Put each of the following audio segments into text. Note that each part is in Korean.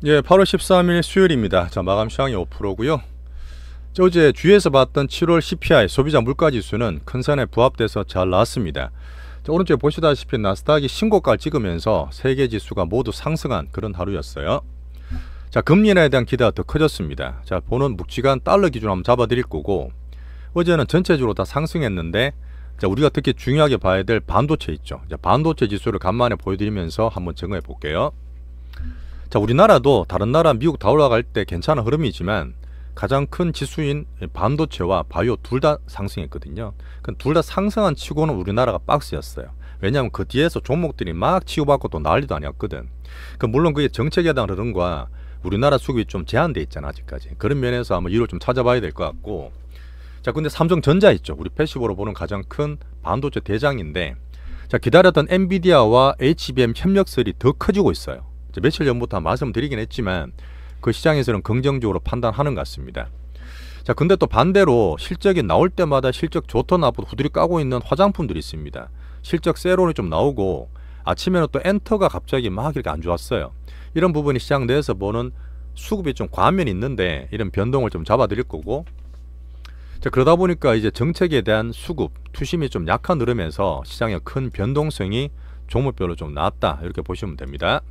예, 8월 13일 수요일입니다. 자, 마감 시황이 5%고요. 어제 주위에서 봤던 7월 CPI 소비자 물가지수는 큰 선에 부합돼서 잘 나왔습니다. 자, 오른쪽에 보시다시피 나스닥이 신고가를 찍으면서 세계 지수가 모두 상승한 그런 하루였어요. 자, 금리 인하에 대한 기대가 더 커졌습니다. 자, 보는 묵직한 달러 기준 한번 잡아드릴 거고, 어제는 전체적으로 다 상승했는데, 자, 우리가 특히 중요하게 봐야 될 반도체 있죠. 자, 반도체 지수를 간만에 보여드리면서 한번 점검해 볼게요. 자, 우리나라도 다른 나라 미국 다 올라갈 때 괜찮은 흐름이지만 가장 큰 지수인 반도체와 바이오 둘 다 상승했거든요. 둘 다 상승한 치고는 우리나라가 박스였어요. 왜냐하면 그 뒤에서 종목들이 막 치고받고 또 난리도 아니었거든. 물론 그게 정책에 대한 흐름과 우리나라 수급이 좀 제한돼 있잖아 아직까지. 그런 면에서 한번 이유를 좀 찾아봐야 될 것 같고. 자, 근데 삼성전자 있죠. 우리 패시브로 보는 가장 큰 반도체 대장인데, 자, 기다렸던 엔비디아와 HBM 협력설이 더 커지고 있어요. 며칠 전부터 말씀드리긴 했지만 그 시장에서는 긍정적으로 판단하는 것 같습니다. 자, 근데 또 반대로 실적이 나올 때마다 실적 좋던 나쁘도 후들이 까고 있는 화장품들이 있습니다. 실적 세론이 좀 나오고 아침에는 또 엔터가 갑자기 막 이렇게 안 좋았어요. 이런 부분이 시장 내에서 보는 수급이 좀 과한 면이 있는데 이런 변동을 좀 잡아드릴 거고, 자, 그러다 보니까 이제 정책에 대한 수급, 투심이 좀 약한 흐름에서 시장의 큰 변동성이 종목별로 좀 나왔다 이렇게 보시면 됩니다.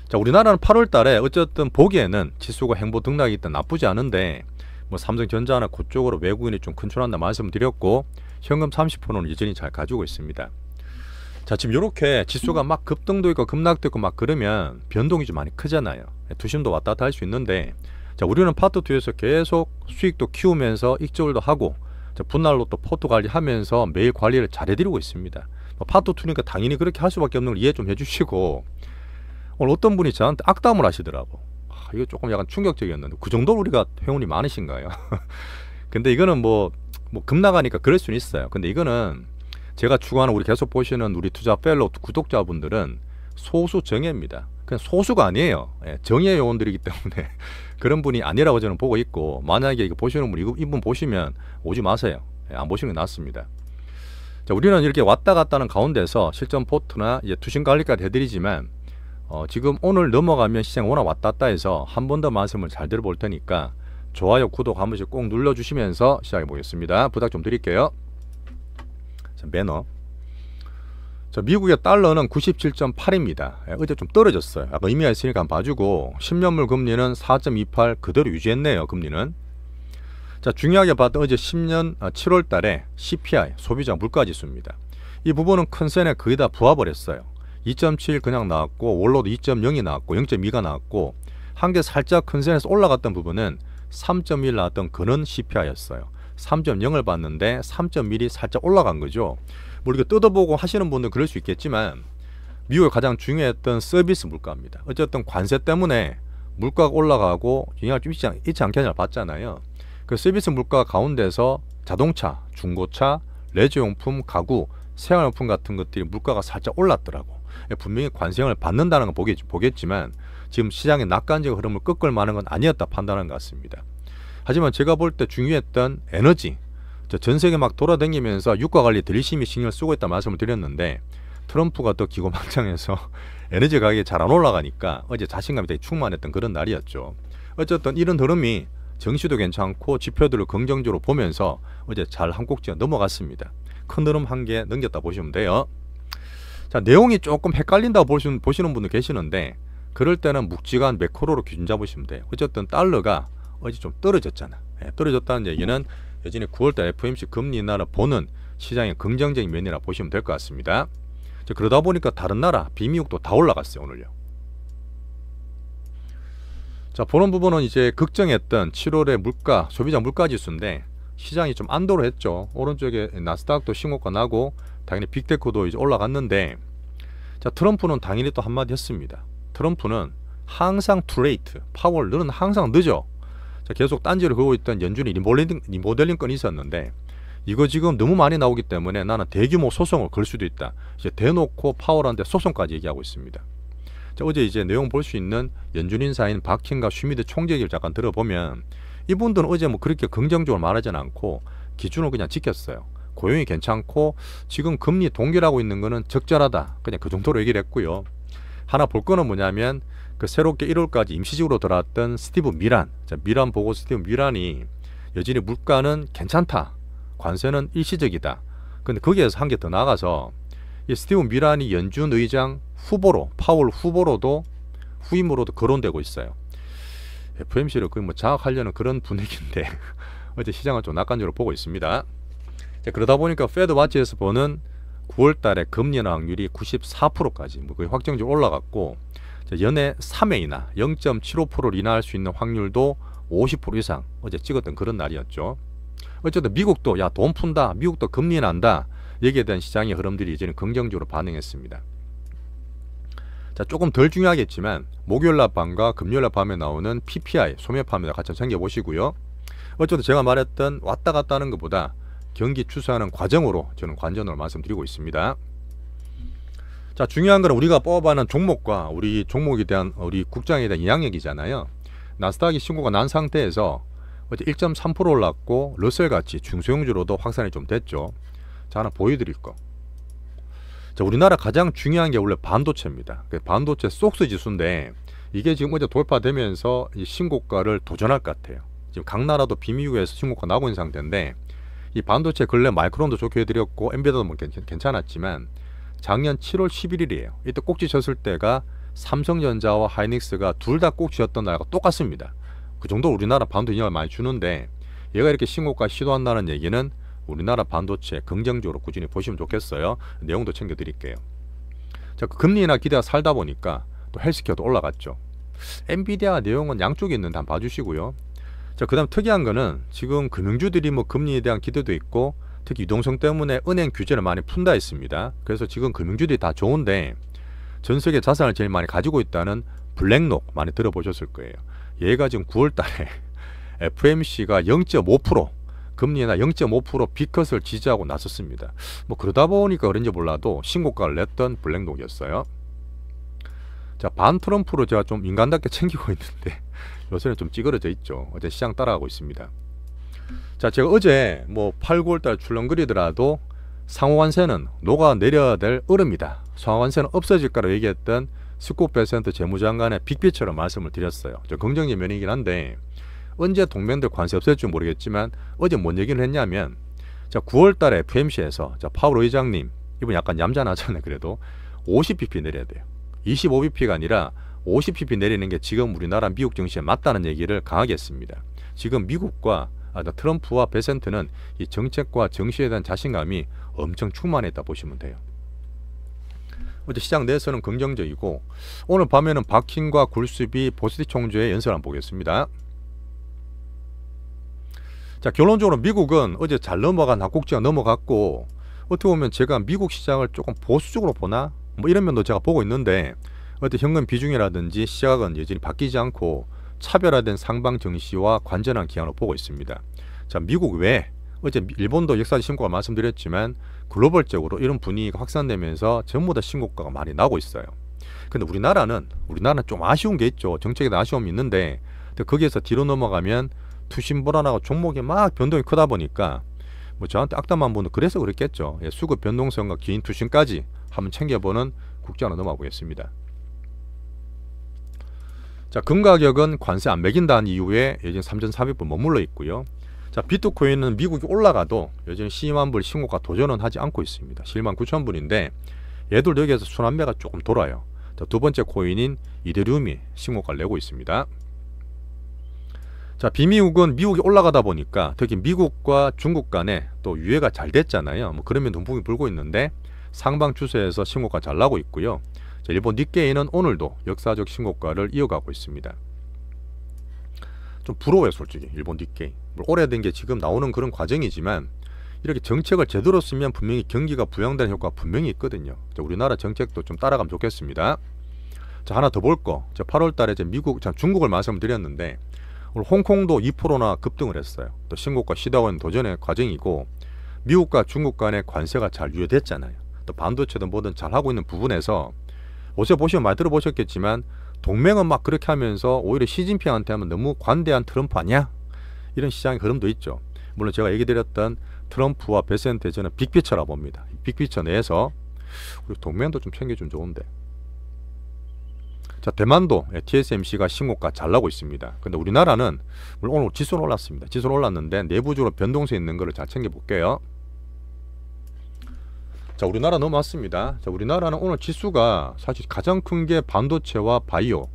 자, 우리나라는 8월 달에 어쨌든 보기에는 지수가 행보 등락이 있다 나쁘지 않은데, 뭐 삼성전자나 그쪽으로 외국인이 좀 큰출한다 말씀드렸고, 현금 30%는 여전히 잘 가지고 있습니다. 자, 지금 이렇게 지수가 막 급등도 있고 급락도 있고 막 그러면 변동이 좀 많이 크잖아요. 투심도 왔다 갔다 할 수 있는데, 자, 우리는 파트 2에서 계속 수익도 키우면서 익절도 하고, 자, 분할로 또 포트 관리하면서 매일 관리를 잘 해드리고 있습니다. 파트 2니까 당연히 그렇게 할 수밖에 없는 걸 이해 좀 해주시고, 오늘 어떤 분이 저한테 악담을 하시더라고. 이거 조금 약간 충격적이었는데, 그 정도로 우리가 회원이 많으신가요? 근데 이거는 뭐 급나가니까 그럴 수는 있어요. 근데 이거는 제가 추구하는, 우리 계속 보시는 우리 투자 펠로우 구독자분들은 소수 정예입니다. 그냥 소수가 아니에요. 예, 정예 요원들이기 때문에 그런 분이 아니라고 저는 보고 있고, 만약에 이거 보시는 분, 이분 보시면 오지 마세요. 예, 안 보시는 게 낫습니다. 자, 우리는 이렇게 왔다 갔다 하는 가운데서 실전 포트나 이제 투신 관리까지 해드리지만, 지금 오늘 넘어가면 시장 워낙 왔다 갔다 해서 한 번 더 말씀을 잘 들어볼 테니까 좋아요, 구독 한 번씩 꼭 눌러주시면서 시작해 보겠습니다. 부탁 좀 드릴게요. 자, 매너. 자, 미국의 달러는 97.8입니다. 어제 좀 떨어졌어요. 아까 의미가 있으니까 한번 봐주고, 10년물 금리는 4.28 그대로 유지했네요. 금리는. 자, 중요하게 봤던 어제 10년 7월 달에 CPI 소비자 물가지수입니다. 이 부분은 큰 선에 거의 다 부합을 했어요. 2.7 그냥 나왔고, 월로도 2.0이 나왔고, 0.2가 나왔고, 한 개 살짝 큰 선에서 올라갔던 부분은 3.1 나왔던 그는 CPI였어요. 3.0을 봤는데 3.1이 살짝 올라간 거죠. 뭐 이렇게 뜯어보고 하시는 분들은 그럴 수 있겠지만, 미국의 가장 중요했던 서비스 물가입니다. 어쨌든 관세 때문에 물가가 올라가고 영향을 좀 있지 않겠냐 봤잖아요. 그 서비스 물가 가운데서 자동차, 중고차, 레저용품, 가구, 생활용품 같은 것들이 물가가 살짝 올랐더라고. 분명히 관세형을 받는다는 건 보겠지만 지금 시장의 낙관적 흐름을 꺾을 만한 건 아니었다 판단한 것 같습니다. 하지만 제가 볼 때 중요했던 에너지, 전 세계 막 돌아다니면서 유가관리에 더 열심히 신경을 쓰고 있다 말씀을 드렸는데, 트럼프가 더 기고만장해서 에너지 가격이 잘 안 올라가니까 어제 자신감이 되게 충만했던 그런 날이었죠. 어쨌든 이런 흐름이 정시도 괜찮고 지표들을 긍정적으로 보면서 어제 잘 한 꼭지가 넘어갔습니다. 큰 흐름 한 개 넘겼다 보시면 돼요. 자, 내용이 조금 헷갈린다고 보시는 분들 계시는데, 그럴 때는 묵직한 매크로로 기준 잡으시면 돼요. 어쨌든 달러가 어제 좀 떨어졌잖아. 떨어졌다는 얘기는 여전히 9월달 FOMC 금리 인하를 보는 시장의 긍정적인 면이라 보시면 될 것 같습니다. 자, 그러다 보니까 다른 나라 비미국도 다 올라갔어요 오늘요. 자, 보는 부분은 이제 걱정했던 7월의 물가, 소비자 물가지수인데 시장이 좀 안도를 했죠. 오른쪽에 나스닥도 신고가 나고 당연히 빅테크도 이제 올라갔는데, 자, 트럼프는 당연히 또 한마디 했습니다. 트럼프는 항상 투레이트, 파월 너는 항상 늦어. 자, 계속 딴지를 걸고 있던 연준이 리모델링 건이 있었는데, 이거 지금 너무 많이 나오기 때문에 나는 대규모 소송을 걸 수도 있다. 이제 대놓고 파월한테 소송까지 얘기하고 있습니다. 자, 어제 이제 내용 볼 수 있는 연준 인사인 박힌과 슈미드 총재 얘기를 잠깐 들어보면, 이분들은 어제 뭐 그렇게 긍정적으로 말하지는 않고 기준을 그냥 지켰어요. 고용이 괜찮고 지금 금리 동결하고 있는 거는 적절하다, 그냥 그 정도로 얘기를 했고요. 하나 볼 거는 뭐냐면 그 새롭게 1월까지 임시직으로 들어왔던 스티브 미란, 미란 보고 스티브 미란이 여전히 물가는 괜찮다, 관세는 일시적이다. 근데 거기에서 한 개 더 나가서 이 스티브 미란이 연준 의장 후보로, 파월 후보로도 후임으로도 거론되고 있어요. FOMC를 거의 뭐 장악하려는 그런 분위기인데 어제 시장은 좀 낙관적으로 보고 있습니다. 자, 그러다 보니까 페드 와치에서 보는 9월 달에 금리 인하 확률이 94%까지 뭐 거의 확정적으로 올라갔고, 연내 3회이나 0.75%를 인하할 수 있는 확률도 50% 이상 어제 찍었던 그런 날이었죠. 어쨌든 미국도 야 돈 푼다, 미국도 금리 인하한다, 여기에 대한 시장의 흐름들이 이제는 긍정적으로 반응했습니다. 자, 조금 덜 중요하겠지만 목요일날 밤과 금요일날 밤에 나오는 PPI 소매 파매를 같이 챙겨보시고요. 어쨌든 제가 말했던 왔다 갔다 하는 것보다 경기 추세하는 과정으로 저는 관전으로 말씀드리고 있습니다. 자, 중요한 건 우리가 뽑아가는 종목과 우리 종목에 대한 우리 국장에 대한 영향력이잖아요. 나스닥이 신고가 난 상태에서 어제 1.3% 올랐고 러셀같이 중소형주로도 확산이 좀 됐죠. 자, 하나 보여드릴 거. 자, 우리나라 가장 중요한 게 원래 반도체입니다. 반도체 속스 지수인데 이게 지금 어제 돌파되면서 이 신고가를 도전할 것 같아요. 지금 각 나라도 비미국에서 신고가 나오고 있는 상태인데, 이 반도체 근래 마이크론도 좋게 해드렸고 엔비디아도 뭐 괜찮았지만 작년 7월 11일이에요. 이때 꼭지 쳤을 때가 삼성전자와 하이닉스가 둘 다 꼭지였던 날과 똑같습니다. 그 정도 우리나라 반도체 영향을 많이 주는데, 얘가 이렇게 신고가 시도한다는 얘기는 우리나라 반도체 긍정적으로 꾸준히 보시면 좋겠어요. 내용도 챙겨드릴게요. 자, 그 금리 인하 기대가 살다 보니까 또 헬스케어도 올라갔죠. 엔비디아 내용은 양쪽에 있는데 한번 봐주시고요. 자, 그 다음 특이한 거는 지금 금융주들이 뭐 금리에 대한 기대도 있고 특히 유동성 때문에 은행 규제를 많이 푼다 했습니다. 그래서 지금 금융주들이 다 좋은데 전 세계 자산을 제일 많이 가지고 있다는 블랙록 많이 들어보셨을 거예요. 얘가 지금 9월 달에 FMC가 0.5% 금리나 0.5% 빅컷을 지지하고 나섰습니다. 뭐 그러다 보니까 그런지 몰라도 신고가를 냈던 블랙록이었어요. 자, 반 트럼프로 제가 좀 인간답게 챙기고 있는데 요새는 좀 찌그러져 있죠. 어제 시장 따라가고 있습니다. 자, 제가 어제 뭐 8, 9월달 출렁거리더라도 상호관세는 녹아내려야 될 얼음이다, 상호관세는 없어질까로 얘기했던 스콧 베센트 재무장관의 빅피처럼 말씀을 드렸어요. 좀 긍정적 면이긴 한데 언제 동맹들 관세 없앨 줄 모르겠지만 어제 뭔 얘기를 했냐면, 자, 9월달에 FMC에서 파월 의장님, 이분 약간 얌전하잖아요. 그래도 50bp 내려야 돼요. 25bp가 아니라 50bp 내리는 게 지금 우리나라 미국 증시에 맞다는 얘기를 강하게 했습니다. 지금 미국과 트럼프와 베센트는 이 정책과 정시에 대한 자신감이 엄청 충만했다 보시면 돼요. 어제 시장 내에서는 긍정적이고, 오늘 밤에는 박힌과 굴수비 보스티 총재의 연설 한번 보겠습니다. 자, 결론적으로 미국은 어제 잘 넘어간 한국지가 넘어갔고, 어떻게 보면 제가 미국 시장을 조금 보수적으로 보나 뭐 이런 면도 제가 보고 있는데, 어때 현금 비중이라든지 시각은 여전히 바뀌지 않고 차별화된 상방 증시와 관전한 기한으로 보고 있습니다. 자, 미국 외에 어제 일본도 역사적 신고가 말씀드렸지만 글로벌적으로 이런 분위기가 확산되면서 전부 다 신고가가 많이 나고 있어요. 근데 우리나라는 좀 아쉬운 게 있죠. 정책에 대한 아쉬움이 있는데, 거기에서 뒤로 넘어가면 투신 불안하고 종목이 막 변동이 크다 보니까 뭐 저한테 악담한 분은 그래서 그랬겠죠. 예, 수급 변동성과 긴 투신까지 한번 챙겨보는 국장으로 넘어가 보겠습니다. 자, 금 가격은 관세 안 매긴다는 이유에 여전히 3,400불 머물러 있고요. 자, 비트코인은 미국이 올라가도 여전히 120만 불 신고가 도전은 하지 않고 있습니다. 119,000불인데 얘들 여기에서 순환매가 조금 돌아요. 자, 두 번째 코인인 이더리움이 신고가를 내고 있습니다. 자, 비미국은 미국이 올라가다 보니까 특히 미국과 중국 간에 또 유예가 잘 됐잖아요. 뭐 그러면 동풍이 불고 있는데 상방 추세에서 신고가 잘 나고 있고요. 자, 일본 니케이는 오늘도 역사적 신고가를 이어가고 있습니다. 좀 부러워요, 솔직히. 일본 니케이. 오래된 게 지금 나오는 그런 과정이지만 이렇게 정책을 제대로 쓰면 분명히 경기가 부양되는 효과가 분명히 있거든요. 자, 우리나라 정책도 좀 따라가면 좋겠습니다. 자, 하나 더 볼 거. 8월 달에 중국을 말씀드렸는데 오늘 홍콩도 2%나 급등을 했어요. 또 신고가 시도하고 있는 도전의 과정이고, 미국과 중국 간의 관세가 잘 유예됐잖아요. 또 반도체든 뭐든 잘 하고 있는 부분에서 어제 보시면 많이 들어보셨겠지만 동맹은 막 그렇게 하면서 오히려 시진핑한테 하면 너무 관대한 트럼프 아니야? 이런 시장의 흐름도 있죠. 물론 제가 얘기 드렸던 트럼프와 베센트의 저는 빅피처라 봅니다. 빅피처 내에서 우리 동맹도 좀 챙겨주면 좋은데. 자, 대만도 TSMC가 신고가 잘 나고 있습니다. 근데 우리나라는 물론 오늘 지수는 올랐습니다. 지수는 올랐는데 내부적으로 변동성 있는 거를 잘 챙겨 볼게요. 자, 우리나라 넘어왔습니다. 자, 우리나라는 오늘 지수가 사실 가장 큰 게 반도체와 바이오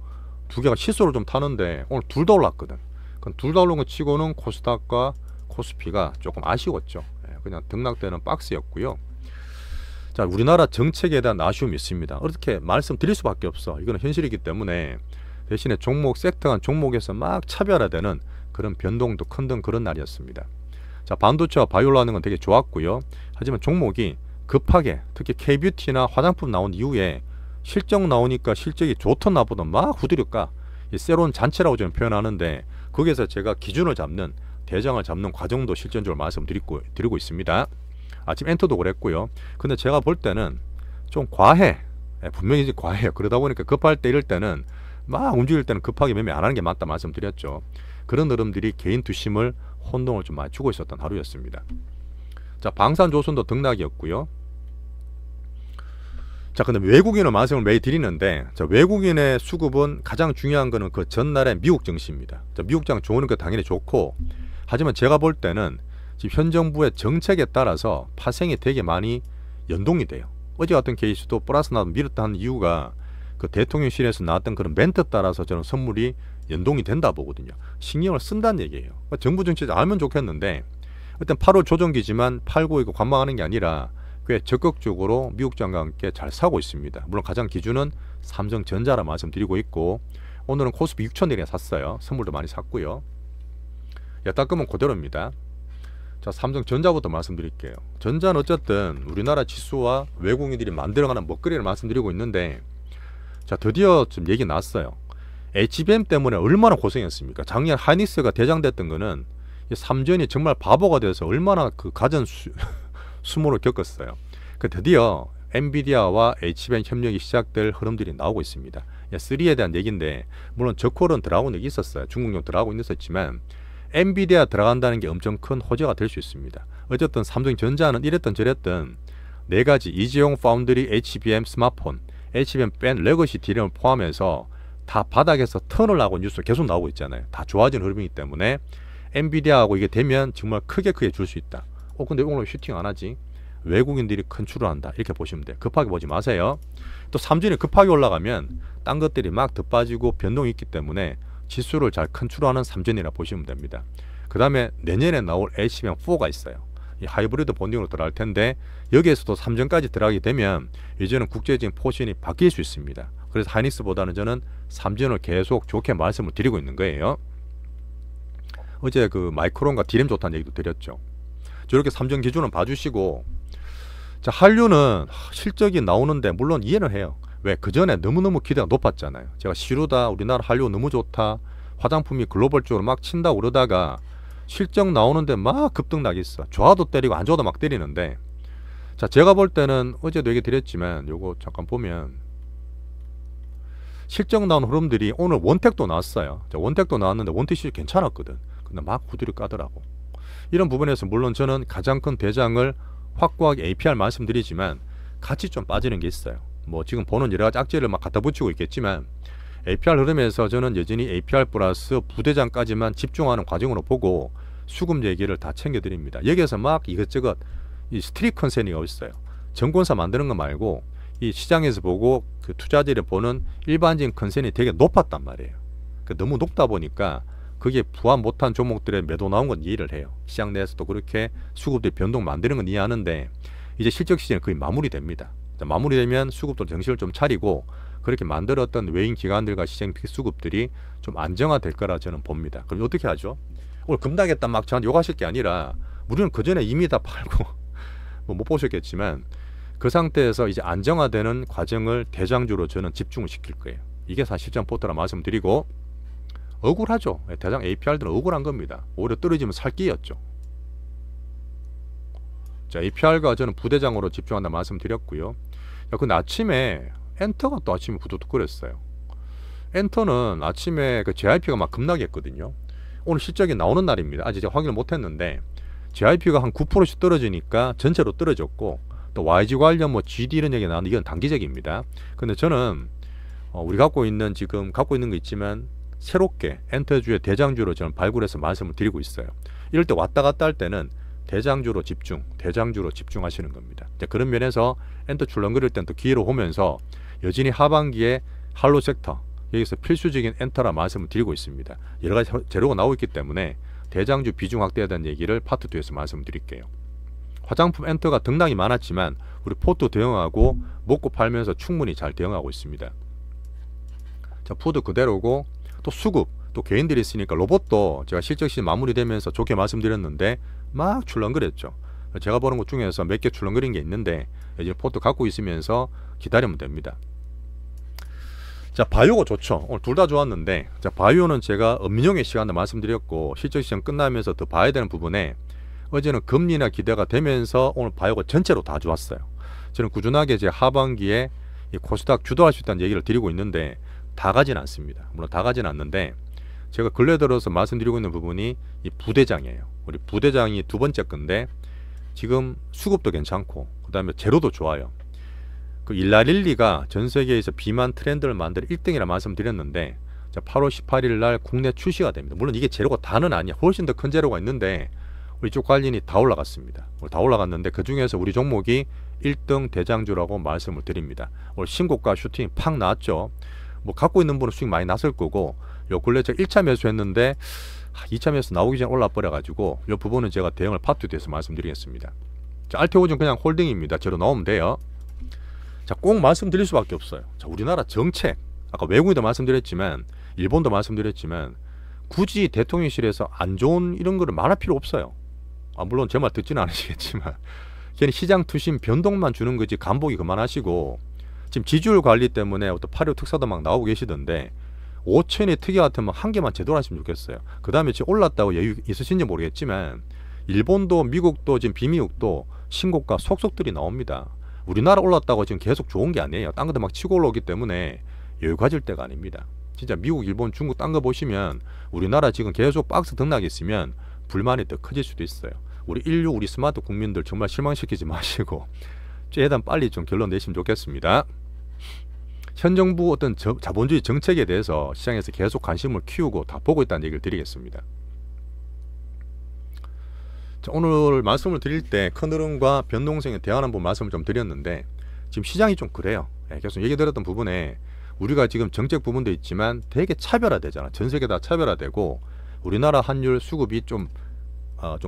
두 개가 시소를 좀 타는데 오늘 둘 다 올랐거든. 그럼 둘 다 올른 거 치고는 코스닥과 코스피가 조금 아쉬웠죠. 그냥 등락되는 박스였고요. 자, 우리나라 정책에 대한 아쉬움이 있습니다. 어떻게 말씀드릴 수밖에 없어. 이거는 현실이기 때문에 대신에 종목 섹터 간 종목에서 막 차별화되는 그런 변동도 큰 등 그런 날이었습니다. 자, 반도체와 바이오 올라가는 건 되게 좋았고요. 하지만 종목이 급하게 특히 K뷰티나 화장품 나온 이후에 실적 나오니까 실적이 좋던 나보다 막 후드릴까 이 새로운 잔치라고 저는 표현하는데 거기에서 제가 기준을 잡는 대장을 잡는 과정도 실전적으로 말씀드리고 있습니다. 아침 엔터도 그랬고요. 근데 제가 볼 때는 좀 과해. 분명히 이제 과해요. 그러다 보니까 급할 때 이럴 때는 막 움직일 때는 급하게 매매 안 하는 게 맞다 말씀드렸죠. 그런 흐름들이 개인 투심을 혼동을 좀 많이 주고 있었던 하루였습니다. 자, 방산조선도 등락이었고요. 자, 근데 외국인을 말씀을 매일 드리는데, 자, 외국인의 수급은 가장 중요한 거는 그 전날의 미국 증시입니다. 자, 미국 장 좋은 거 당연히 좋고, 하지만 제가 볼 때는 지금 현 정부의 정책에 따라서 파생이 되게 많이 연동이 돼요. 어제 같은 케이스도 플러스 나도 밀었다 하는 이유가 그 대통령실에서 나왔던 그런 멘트 따라서 저는 선물이 연동이 된다 보거든요. 신경을 쓴다는 얘기예요. 정부 정책 알면 좋겠는데, 일단 8월 조정기지만 팔고 이거 관망하는 게 아니라 꽤 적극적으로 미국 장과 함께 잘 사고 있습니다. 물론 가장 기준은 삼성전자라 말씀드리고 있고, 오늘은 코스피 6,000원에 샀어요. 선물도 많이 샀고요. 여따금은 그대로입니다. 자, 삼성전자부터 말씀드릴게요. 전자는 어쨌든 우리나라 지수와 외국인들이 만들어가는 먹거리를 말씀드리고 있는데, 자, 드디어 좀 얘기 났어요. HBM 때문에 얼마나 고생했습니까? 작년 하이닉스가 대장됐던 거는 삼전이 정말 바보가 돼서 얼마나 그 가전 수모를 겪었어요. 그 드디어 엔비디아와 HBM 협력이 시작될 흐름들이 나오고 있습니다. 3에 대한 얘기인데, 물론 저콜은 들어가고 있었어요. 중국용 들어가고 있었지만 엔비디아 들어간다는 게 엄청 큰 호재가 될 수 있습니다. 어쨌든 삼성전자는 이랬던 저랬던 네 가지 이재용 파운드리 HBM 스마트폰, HBM 뺀 레거시 D램을 포함해서 다 바닥에서 턴을 하고 뉴스 계속 나오고 있잖아요. 다 좋아지는 흐름이기 때문에 엔비디아하고 이게 되면 정말 크게 줄 수 있다. 근데 오늘 슈팅 안 하지? 외국인들이 컨트롤 한다. 이렇게 보시면 돼요. 급하게 보지 마세요. 또 삼진이 급하게 올라가면 딴 것들이 막 더 빠지고 변동이 있기 때문에 지수를 잘 컨트롤하는 삼진이라 보시면 됩니다. 그 다음에 내년에 나올 HBM4가 있어요. 이 하이브리드 본딩으로 들어갈 텐데, 여기에서도 삼전까지 들어가게 되면 이제는 국제적인 포진이 바뀔 수 있습니다. 그래서 하이닉스보다는 저는 삼전을 계속 좋게 말씀을 드리고 있는 거예요. 어제 그 마이크론과 D램 좋다는 얘기도 드렸죠. 저렇게 삼전 기준은 봐주시고, 자, 한류는 실적이 나오는데 물론 이해는 해요. 왜? 그 전에 너무너무 기대가 높았잖아요. 제가 시루다, 우리나라 한류 너무 좋다, 화장품이 글로벌적으로 막 친다고 그러다가 실적 나오는데 막 급등나겠어. 좋아도 때리고 안 좋아도 막 때리는데, 자, 제가 볼 때는 어제도 얘기 드렸지만 요거 잠깐 보면 실적 나온 흐름들이 오늘 원택도 나왔어요. 자, 원택도 나왔는데 원택 실적 괜찮았거든. 근데 막 후드를 까더라고. 이런 부분에서 물론 저는 가장 큰 대장을 확고하게 APR 말씀드리지만 같이 좀 빠지는 게 있어요. 뭐 지금 보는 여러 가지 악재를 막 갖다 붙이고 있겠지만 APR 흐름에서 저는 여전히 APR 플러스 부대장까지만 집중하는 과정으로 보고 수급 얘기를 다 챙겨드립니다. 여기에서 막 이것저것 이 스트릿 컨센이가 있어요. 증권사 만드는 거 말고 이 시장에서 보고 그 투자자들이 보는 일반적인 컨센이 되게 높았단 말이에요. 너무 높다 보니까 그게 부합 못한 종목들의 매도 나온 건 이해를 해요. 시장 내에서도 그렇게 수급들이 변동 만드는 건 이해하는데, 이제 실적 시즌이 거의 마무리됩니다. 마무리되면 수급도 정신을 좀 차리고 그렇게 만들었던 외인 기관들과 시장 수급들이 좀 안정화될 거라 저는 봅니다. 그럼 어떻게 하죠? 오늘 급락했다 막 저한테 욕하실 게 아니라, 우리는 그 전에 이미 다 팔고 뭐 못 보셨겠지만 그 상태에서 이제 안정화되는 과정을 대장주로 저는 집중을 시킬 거예요. 이게 사실 실전 포트라 말씀드리고, 억울하죠. 대장 APR들은 억울한 겁니다. 오히려 떨어지면 살 기회였죠. 자, APR과 저는 부대장으로 집중한다 말씀드렸고요. 야, 근데 아침에 엔터가 또 아침에 부두둑거렸어요. 엔터는 아침에 그 JIP가 막 급락했거든요. 오늘 실적이 나오는 날입니다. 아직 제가 확인을 못했는데 JIP가 한 9%씩 떨어지니까 전체로 떨어졌고, 또 YG 관련 뭐 GD 이런 얘기 나왔는데 이건 단기적입니다. 근데 저는 우리 지금 갖고 있는 거 있지만 새롭게 엔터주의 대장주로 저는 발굴해서 말씀을 드리고 있어요. 이럴 때 왔다 갔다 할 때는 대장주로 집중하시는 겁니다. 그런 면에서 엔터 출렁거릴 때는 또 기회로 오면서 여전히 하반기에 할로 섹터 여기서 필수적인 엔터라 말씀을 드리고 있습니다. 여러 가지 재료가 나오고 있기 때문에 대장주 비중 확대에 대한 얘기를 파트 2에서 말씀을 드릴게요. 화장품 엔터가 등락이 많았지만 우리 포트 대응하고 먹고 팔면서 충분히 잘 대응하고 있습니다. 자, 푸드 그대로고 또 수급 또 개인들이 있으니까 로봇도 제가 실적 시즌 마무리되면서 좋게 말씀드렸는데 막 출렁거렸죠. 제가 보는 것 중에서 몇 개 출렁거린 게 있는데 이제 포트 갖고 있으면서 기다리면 됩니다. 자, 바이오가 좋죠. 오늘 둘 다 좋았는데, 자, 바이오는 제가 음용의 시간도 말씀드렸고 실적 시즌 끝나면서 더 봐야 되는 부분에 어제는 금리나 기대가 되면서 오늘 바이오가 전체로 다 좋았어요. 저는 꾸준하게 제 하반기에 이 코스닥 주도할 수 있다는 얘기를 드리고 있는데 다 가진 않습니다. 물론 다 가진 않는데 제가 근래 들어서 말씀드리고 있는 부분이 이 부대장이에요. 우리 부대장이 두 번째 건데 지금 수급도 괜찮고 그 다음에 재료도 좋아요. 그 일라릴리가 전 세계에서 비만 트렌드를 만들 1등이라 말씀드렸는데 자, 8월 18일 날 국내 출시가 됩니다. 물론 이게 재료가 다는 아니야. 훨씬 더 큰 재료가 있는데 우리 쪽 관련이 다 올라갔습니다. 다 올라갔는데 그 중에서 우리 종목이 1등 대장주라고 말씀을 드립니다. 오늘 신고가 슈팅이 팍 나왔죠. 뭐 갖고 있는 분은 수익 많이 났을 거고 요 근래 제가 1차 매수했는데 2차 매수 나오기 전에 올라 버려 가지고 요 부분은 제가 대응을 파트 2에서 말씀드리겠습니다. 자, 알테오는 그냥 홀딩입니다. 재료 넣으면 돼요. 자, 꼭 말씀드릴 수밖에 없어요. 자, 우리나라 정책 아까 외국인도 말씀드렸지만 일본도 말씀드렸지만 굳이 대통령실에서 안 좋은 이런 거를 말할 필요 없어요. 물론 제 말 듣지는 않으시겠지만 걔는 시장 투심 변동만 주는 거지 간보기 그만하시고 지금 지지율 관리 때문에 어떤 8.25 특사도 막 나오고 계시던데 5천의 특이 같으면 한 개만 제대로 하시면 좋겠어요. 그 다음에 지금 올랐다고 여유 있으신지 모르겠지만 일본도 미국도 지금 비미국도 신고가 속속들이 나옵니다. 우리나라 올랐다고 지금 계속 좋은 게 아니에요. 딴 것도 막 치고 올라오기 때문에 여유 가질 때가 아닙니다. 진짜 미국, 일본, 중국 딴 거 보시면 우리나라 지금 계속 박스 등락이 있으면 불만이 더 커질 수도 있어요. 우리 인류, 우리 스마트 국민들 정말 실망시키지 마시고 최대한 빨리 좀 결론 내시면 좋겠습니다. 현 정부 어떤 자본주의 정책에 대해서 시장에서 계속 관심을 키우고 다 보고 있다는 얘기를 드리겠습니다. 자, 오늘 말씀을 드릴 때 큰 흐름과 변동성에 대한 한번 말씀을 좀 드렸는데 지금 시장이 좀 그래요. 계속 얘기 드렸던 부분에 우리가 지금 정책 부분도 있지만 되게 차별화되잖아. 전 세계 다 차별화되고 우리나라 환율 수급이 좀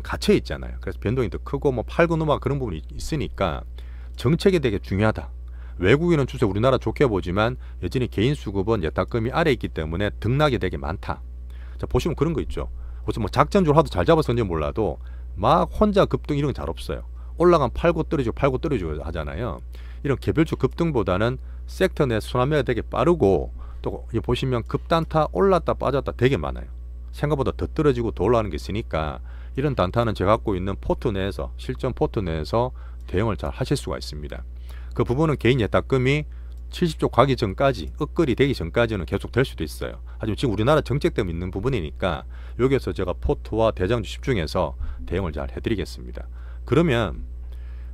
갇혀 있잖아요. 그래서 변동이 더 크고 뭐 팔고 넘어가 그런 부분이 있으니까 정책이 되게 중요하다. 외국인은 추세 우리나라 좋게 보지만 여전히 개인 수급은 예탁금이 아래 있기 때문에 등락이 되게 많다. 자, 보시면 그런 거 있죠. 무슨 뭐 작전주를 하도 잘 잡았었는지 몰라도 막 혼자 급등 이런 건 잘 없어요. 올라가면 팔고 떨어지고 하잖아요. 이런 개별주 급등보다는 섹터 내 순환매가 되게 빠르고 또 보시면 급단타 올랐다 빠졌다 되게 많아요. 생각보다 더 떨어지고 더 올라가는 게 있으니까 이런 단타는 제가 갖고 있는 포트 내에서 실전 포트 내에서 대응을 잘 하실 수가 있습니다. 그 부분은 개인 예탁금이 70조 가기 전까지 업글이 되기 전까지는 계속 될 수도 있어요. 하지만 지금 우리나라 정책 때문에 있는 부분이니까 여기에서 제가 포트와 대장주 집중해서 대응을 잘 해드리겠습니다. 그러면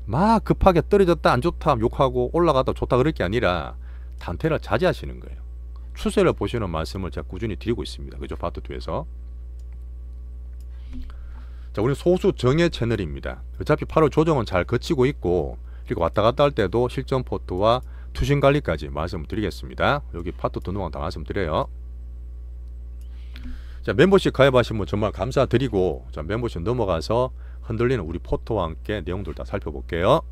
막 급하게 떨어졌다 안 좋다 욕하고 올라가다 좋다 그럴 게 아니라 단타를 자제하시는 거예요. 추세를 보시는 말씀을 제가 꾸준히 드리고 있습니다. 그죠? 파트 2에서. 자, 우리는 소수 정예 채널입니다. 어차피 8월 조정은 잘 거치고 있고 그리고 왔다 갔다 할 때도 실전 포트와 투신 관리까지 말씀드리겠습니다. 여기 파트 2 동안 다 말씀드려요. 자, 멤버십 가입하신 분 정말 감사드리고 자, 멤버십 넘어가서 흔들리는 우리 포트와 함께 내용들 다 살펴볼게요.